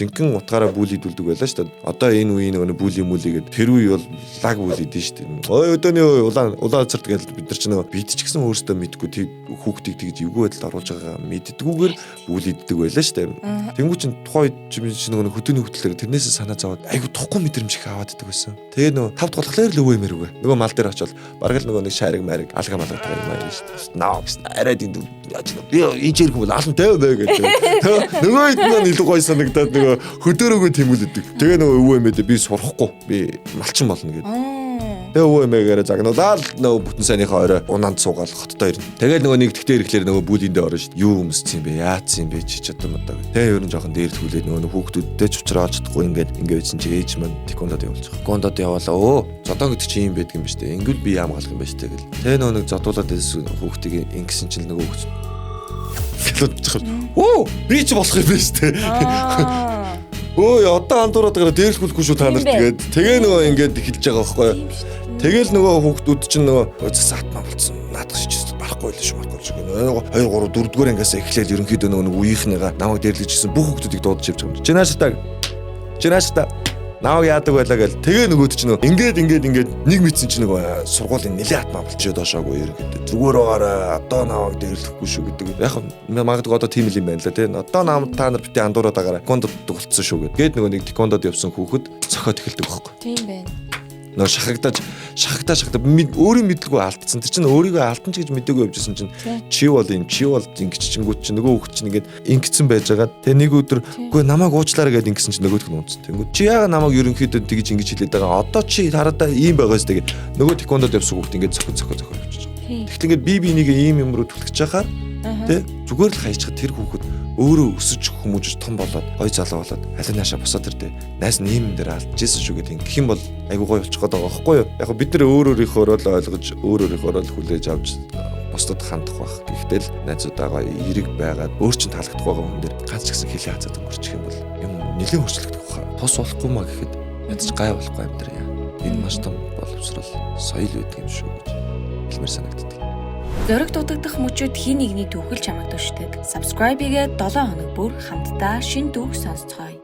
жинхэнэ утгаараа бүлийдүүлдэг байлаа шүү дээ. Одоо энэ үеийн нөгөө бүли мүлигээд тэр үе бол лаг бүлийдэн шүү дээ. Ой өдөөний улаан царт гэж бид нар ч нөгөө бид ч гэсэн өөрсдөө мэдгүй тэг хүүхдийг тэгж эвгүй байдалд оруулж байгаа мэддэггүйгээр бүлийддэг байлаа шүү дээ. Тэнгүү чин тухайн үед чинь нөгөө хөдөөний хөтлөөр тэрнээсээ санаа зовоод айгу тухгүй мэдрэмж их аваад идэг байсан. Тэгээ нөгөө тавд голхлоор л өвөө мэрвэ. Нөгөө мал дээр очивол бараг л нөгөө нэг шариг мариг алга малгадаг юм аа шүү дээ. Наа гэсэн арайд энэ ичээрх бол алан тавь бай гэдэг. Нөгөө хэд маань илүү гоё санагдаад нөгөө хөдөөрөөгөө тэмүүлдэг. Тэгээ нөгөө өвөө эмээдээ би сурахгүй би малчин болно гэдэг. Тэгээ өвөө эмээгээр загнуулаад нөгөө бүтэн сайныхаа орой унаанд суугаал хоттой ирнэ. Тэгээд нөгөө нэг тэгтээ ирэхлээр нөгөө бүлиндээ орно шүү дээ. Юу өмссөн юм бэ? Яатсан юм бэ? Чи чадсан мдаа. Тэгээ ер нь жоохон дээр түлээд нөгөө хүүхдүүдтэй ч уучрааж чадахгүй ингээд байсан чи ээж маань тэквондод явуулж байгаа. Тэквондод яваалаа. Зодоо гэдэг чи юм байдаг юм ба штэ. Ингүүл би яамгаалах юм ба штэ гэл. Тэгээ нөгөө нэг зодуулаад байсан хүүхдийг ингэсэн чинь нөгөө хүүхд би ч болох юм байна штэ. Өө одоо андуураад байгаа дээрлэхгүй шүү та нарт тэгээд тэгээ нөгөө ингээд эхэлж байгаа байхгүй юу. Тэгэл нөгөө хүүхдүүд чинь нөгөө саатмаа болцсон. Наадах шиж барахгүй л шүү марахгүй шиг. 2 3 4 дугаар ангиас эхлээл ерөнхийдөө нөгөө үеийнхнийгаа намайг дээрлэжсэн бүх хүүхдүүдийг дуудаж явж байгаа юм. Жинааштай нааг яадаг байлаа гэл тэгээ нөгөөд чинь ингээд нэг мэдсэн чинь нөгөө сургуулийн нэлээд атмаа болчиход доошоогүй ерөнхийдөө зүгээр байгаараа одоо нааг дээрлэхгүй шүү гэдэг. Яг магадгүй одоо тийм л юм байна л да тий. Одоо наамд та нар бити андуураад байгаараа тэквондод дугалцсан шүү гээд нөгөө нэг тэквондод явсан хүүхэд цохоод эхэлдэг байхгүй. Тийм байна. Нөө шахагдаж өөрийн мэдлгүй алдсан. Тэр чинь өөрийгөө алтан ч гэж мэдээгүй явжсэн чинь чи бол ингэж чингүүд чинь нөгөө хүүхд чинь ингээд ингэсэн байж байгаа. Тэгээ нэг өдөр үгүй намайг уучлаарай гэдээ ингэсэн чинь нөгөөх нь унцсан. Тэнгүүд чи яага намайг ерөнхийдөө тэгж ингэж хэлээд байгаа. Одоо чи тарадаа ийм байгаас тэгээд нөгөө тэквондод явсан хүүхд ингээд цохоо явчихж байгаа. Тэгтэл ингээд би нэгээ ийм юм руу түлхэж чахаар тий зүгээр л хайчхад тэр хүүхэд өөрөө өсөж хүмүүжиж том болоод гой залуу болоод аль наашаа босоод ирдэ. Найс нь ийм дээр алдчихсэн шүү гэдэг. Гэх юм бол айгуу гоё болчих гээд байгаа байхгүй юу? Яг бид нар өөрөөрийнхөө рол ойлгож өөрөөрийнхөө рол хүлээж авч бусдад хандах байх. Гэхдээ л найзуудаагаа эерэг байгаад өөр чин таалагдах байгаа хүн дээр ганц ч гэсэн хэлээ хацаад өнгөрчих юм бол юм нэлээд өөрчлөгдөх баха. Тус болохгүй маа гэхэд ядаж гай болохгүй юм дээр яа. Энэ маш том боловсрал соёл байдаг юм шүү гэж хэлмээр санагддаг. Зориг дутагдах мөчүүд хий нэгний түүхэл чамайг дуршдаг. Subscribe хийгээд 7 хоног бүр хамтдаа шинэ түүх сонсцгоё.